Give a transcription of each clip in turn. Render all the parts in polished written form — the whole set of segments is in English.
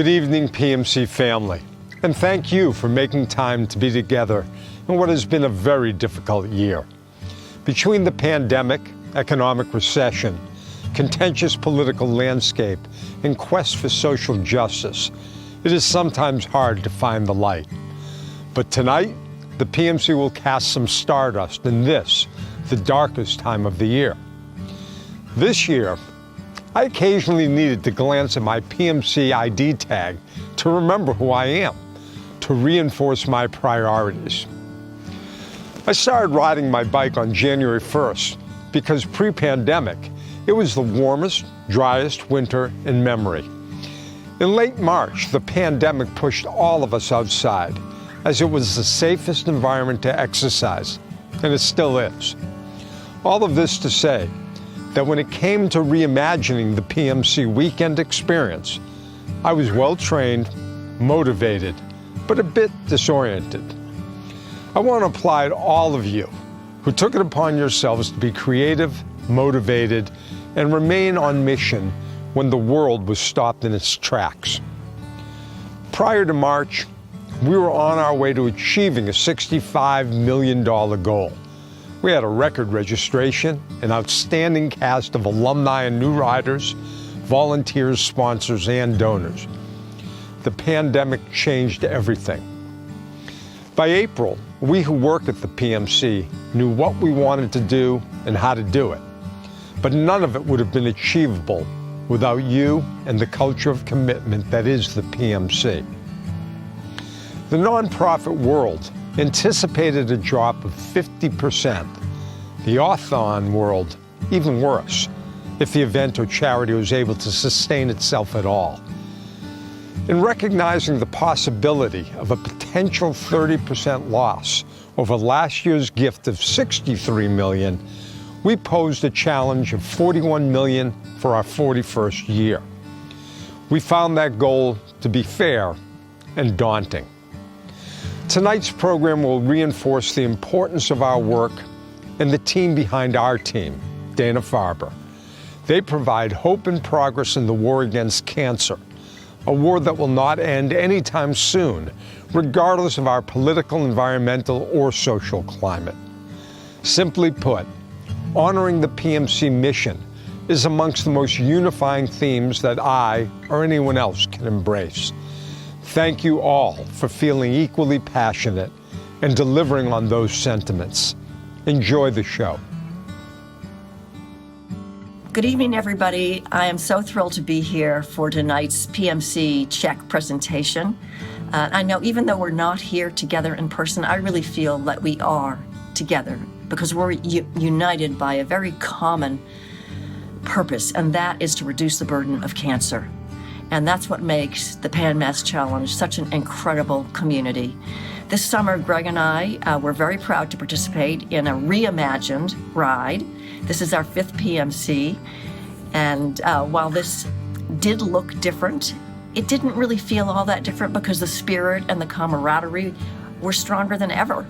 Good evening, PMC family, and thank you for making time to be together in what has been a very difficult year. Between the pandemic, economic recession, contentious political landscape, and quest for social justice, it is sometimes hard to find the light. But tonight, the PMC will cast some stardust in this, the darkest time of the year. This year, I occasionally needed to glance at my PMC ID tag to remember who I am, to reinforce my priorities. I started riding my bike on January 1st because pre-pandemic, it was the warmest, driest winter in memory. In late March, the pandemic pushed all of us outside as it was the safest environment to exercise, and it still is. All of this to say that when it came to reimagining the PMC weekend experience, I was well-trained, motivated, but a bit disoriented. I want to applaud all of you who took it upon yourselves to be creative, motivated, and remain on mission when the world was stopped in its tracks. Prior to March, we were on our way to achieving a $65 million goal. We had a record registration, an outstanding cast of alumni and new riders, volunteers, sponsors, and donors. The pandemic changed everything. By April, we who worked at the PMC knew what we wanted to do and how to do it. But none of it would have been achievable without you and the culture of commitment that is the PMC. The nonprofit world anticipated a drop of 50%. The authon world, even worse, if the event or charity was able to sustain itself at all. In recognizing the possibility of a potential 30% loss over last year's gift of $63 million, we posed a challenge of $41 million for our 41st year. We found that goal to be fair and daunting. Tonight's program will reinforce the importance of our work and the team behind our team, Dana-Farber. They provide hope and progress in the war against cancer, a war that will not end anytime soon, regardless of our political, environmental, or social climate. Simply put, honoring the PMC mission is amongst the most unifying themes that I or anyone else can embrace. Thank you all for feeling equally passionate and delivering on those sentiments. Enjoy the show. Good evening, everybody. I am so thrilled to be here for tonight's PMC Check presentation. I know even though we're not here together in person, I really feel that we are together because we're united by a very common purpose, and that is to reduce the burden of cancer. And that's what makes the PanMass Challenge such an incredible community. This summer, Greg and I were very proud to participate in a reimagined ride. This is our 5th PMC. And while this did look different, it didn't really feel all that different because the spirit and the camaraderie were stronger than ever.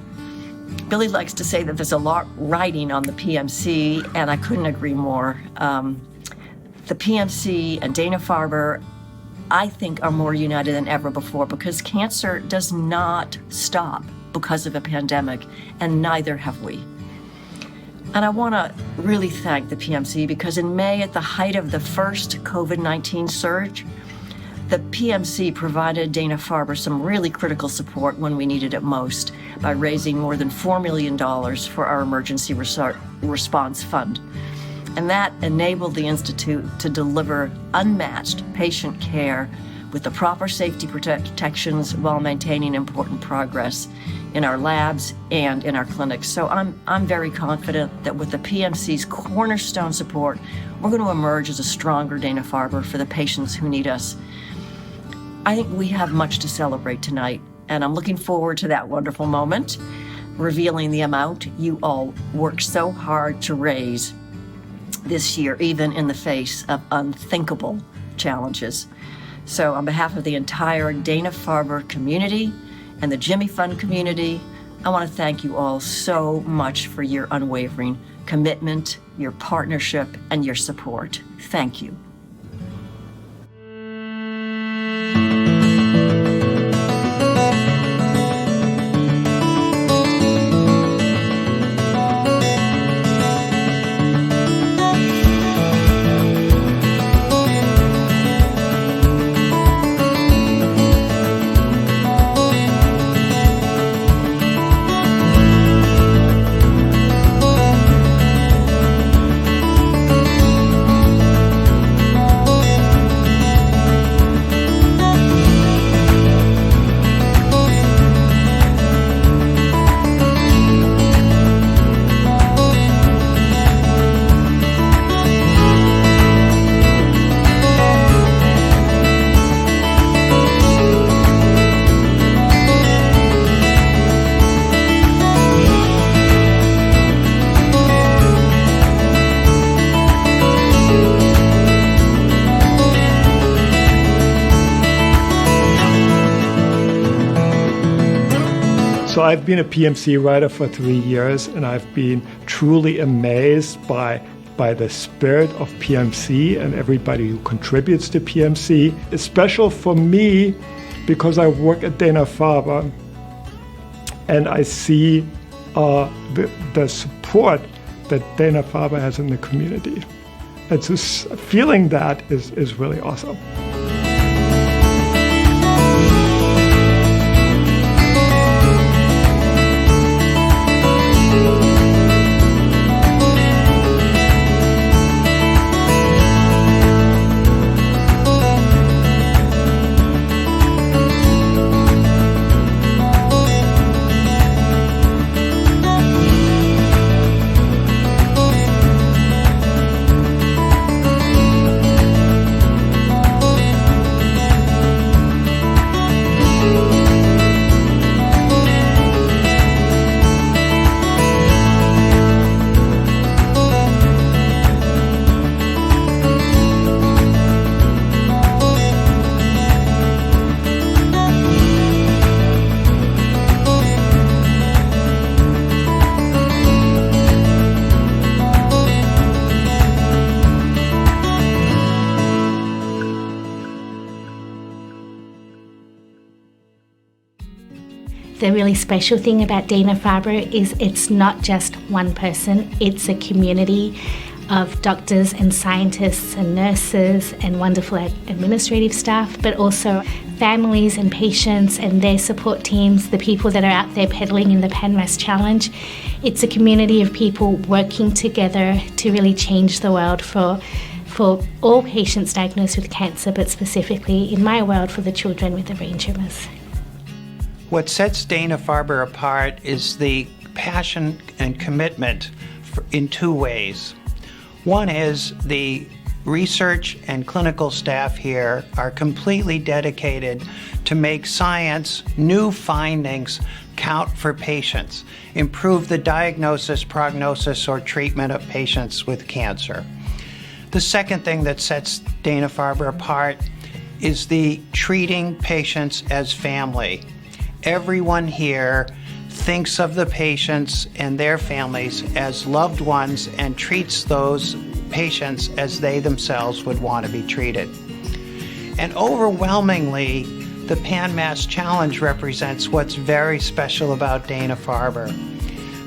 Billy likes to say that there's a lot riding on the PMC, and I couldn't agree more. The PMC and Dana-Farber, I think, are more united than ever before because cancer does not stop because of a pandemic, and neither have we. And I want to really thank the PMC because in May, at the height of the first COVID-19 surge, the PMC provided Dana-Farber some really critical support when we needed it most by raising more than $4 million for our emergency response fund. And that enabled the Institute to deliver unmatched patient care with the proper safety protections while maintaining important progress in our labs and in our clinics. So I'm very confident that with the PMC's cornerstone support, we're going to emerge as a stronger Dana-Farber for the patients who need us. I think we have much to celebrate tonight, and I'm looking forward to that wonderful moment, revealing the amount you all worked so hard to raise this year, even in the face of unthinkable challenges. So on behalf of the entire Dana-Farber community and the Jimmy Fund community, I want to thank you all so much for your unwavering commitment, your partnership, and your support. Thank you. So I've been a PMC writer for 3 years, and I've been truly amazed by the spirit of PMC and everybody who contributes to PMC. It's special for me because I work at Dana-Farber, and I see the support that Dana-Farber has in the community. And so feeling that is really awesome. The really special thing about Dana-Farber is it's not just one person, it's a community of doctors and scientists and nurses and wonderful administrative staff, but also families and patients and their support teams, the people that are out there pedaling in the PanMass Challenge. It's a community of people working together to really change the world for all patients diagnosed with cancer, but specifically in my world for the children with the brain tumors. What sets Dana-Farber apart is the passion and commitment in two ways. One is the research and clinical staff here are completely dedicated to make science, new findings, count for patients, improve the diagnosis, prognosis, or treatment of patients with cancer. The second thing that sets Dana-Farber apart is the treating patients as family. Everyone here thinks of the patients and their families as loved ones and treats those patients as they themselves would want to be treated. And overwhelmingly, the PanMass Challenge represents what's very special about Dana-Farber.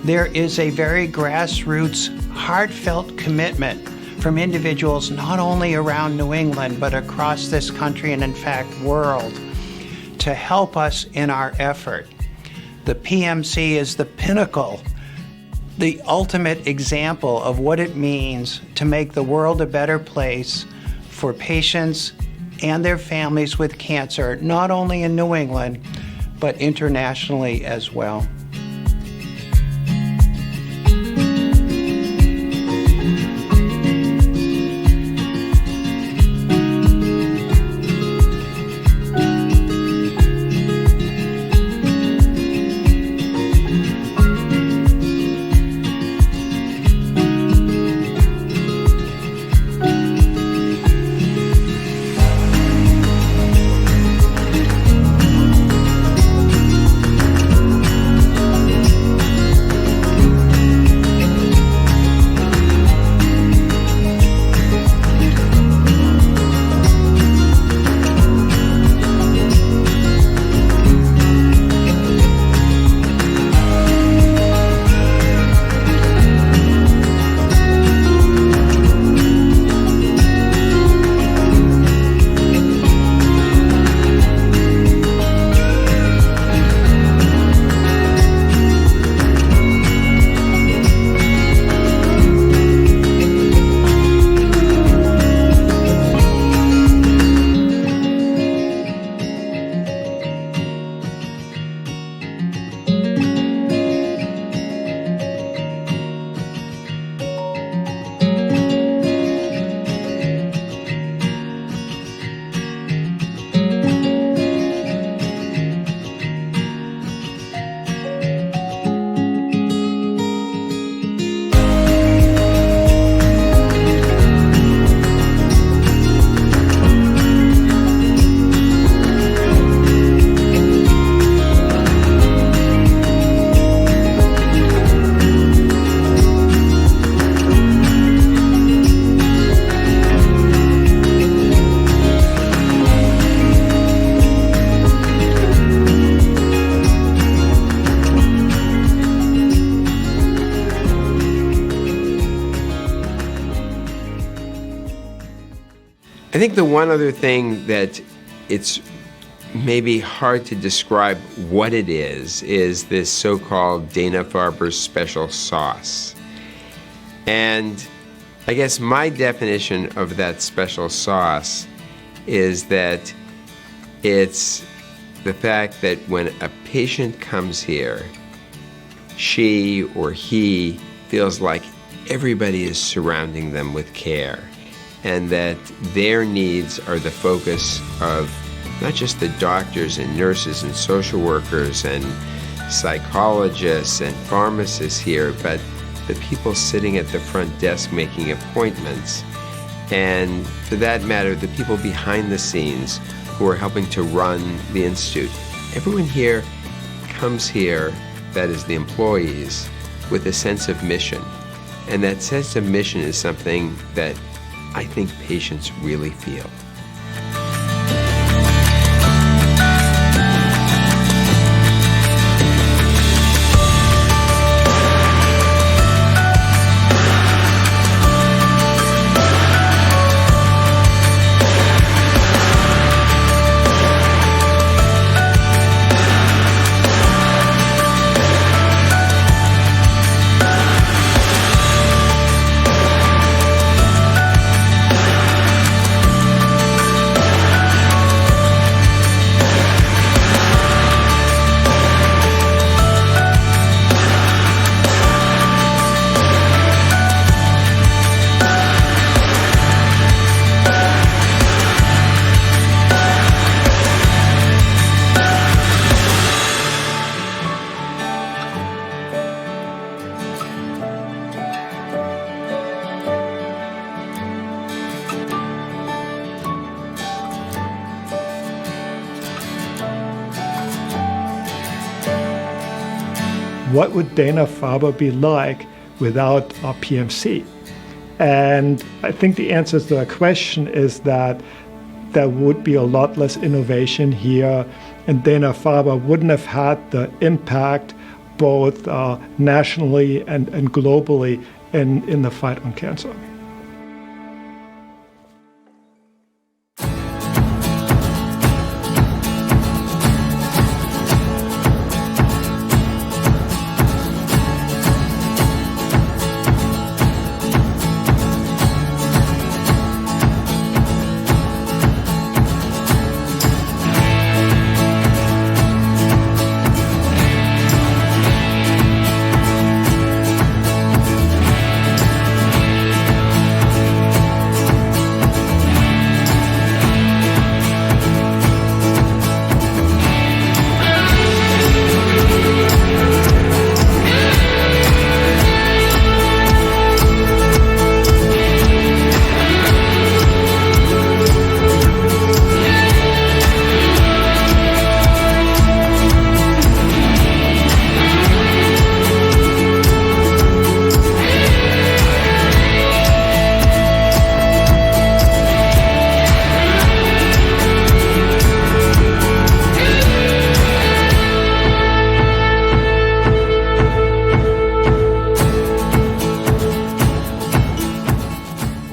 There is a very grassroots, heartfelt commitment from individuals not only around New England, but across this country and in fact world, to help us in our effort. The PMC is the pinnacle, the ultimate example of what it means to make the world a better place for patients and their families with cancer, not only in New England, but internationally as well. I think the one other thing that it's maybe hard to describe what it is this so-called Dana-Farber special sauce. And I guess my definition of that special sauce is that it's the fact that when a patient comes here, she or he feels like everybody is surrounding them with care, and that their needs are the focus of not just the doctors and nurses and social workers and psychologists and pharmacists here, but the people sitting at the front desk making appointments, and for that matter, the people behind the scenes who are helping to run the institute. Everyone here comes here, that is the employees, with a sense of mission. And that sense of mission is something that I think patients really feel. What would Dana-Farber be like without our PMC? And I think the answer to that question is that there would be a lot less innovation here, and Dana-Farber wouldn't have had the impact both nationally and globally in the fight on cancer.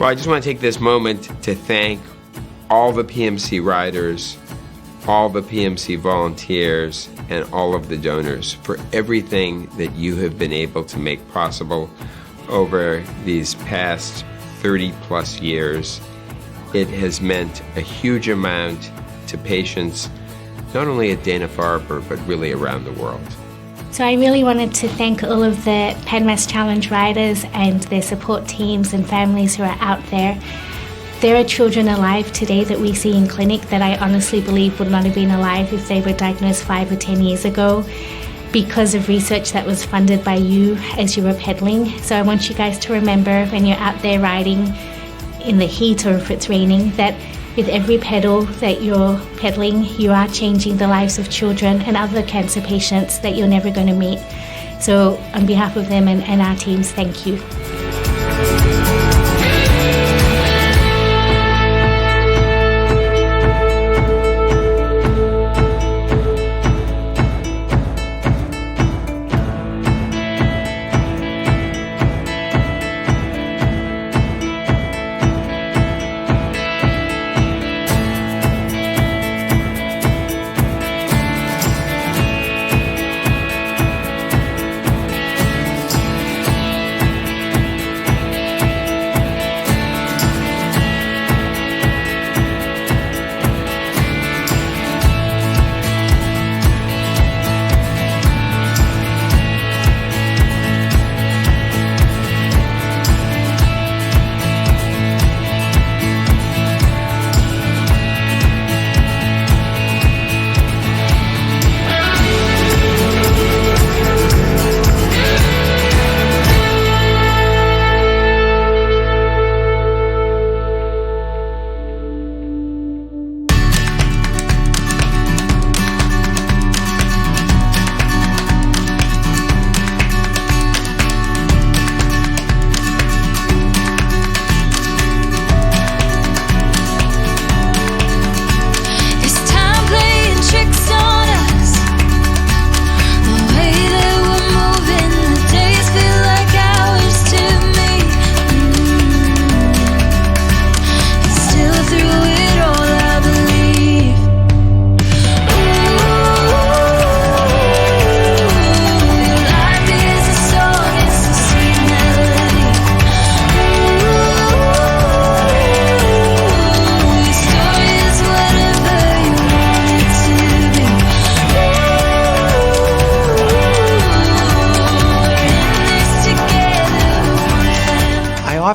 Well, I just want to take this moment to thank all the PMC riders, all the PMC volunteers, and all of the donors for everything that you have been able to make possible over these past 30 plus years. It has meant a huge amount to patients, not only at Dana-Farber, but really around the world. So I really wanted to thank all of the PanMass Challenge riders and their support teams and families who are out there. There are children alive today that we see in clinic that I honestly believe would not have been alive if they were diagnosed 5 or 10 years ago because of research that was funded by you as you were pedaling. So I want you guys to remember when you're out there riding in the heat or if it's raining, that with every pedal that you're pedaling, you are changing the lives of children and other cancer patients that you're never going to meet. So on behalf of them and our teams, thank you.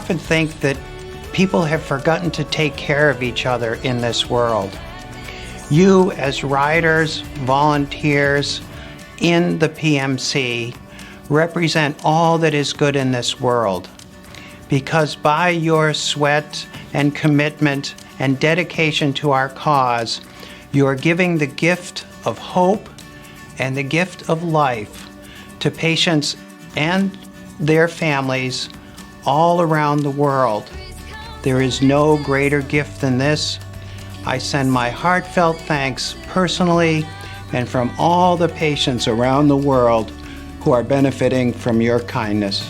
often think that people have forgotten to take care of each other in this world. You, as riders, volunteers in the PMC, represent all that is good in this world, because by your sweat and commitment and dedication to our cause, you are giving the gift of hope and the gift of life to patients and their families all around the world. There is no greater gift than this. I send my heartfelt thanks personally and from all the patients around the world who are benefiting from your kindness.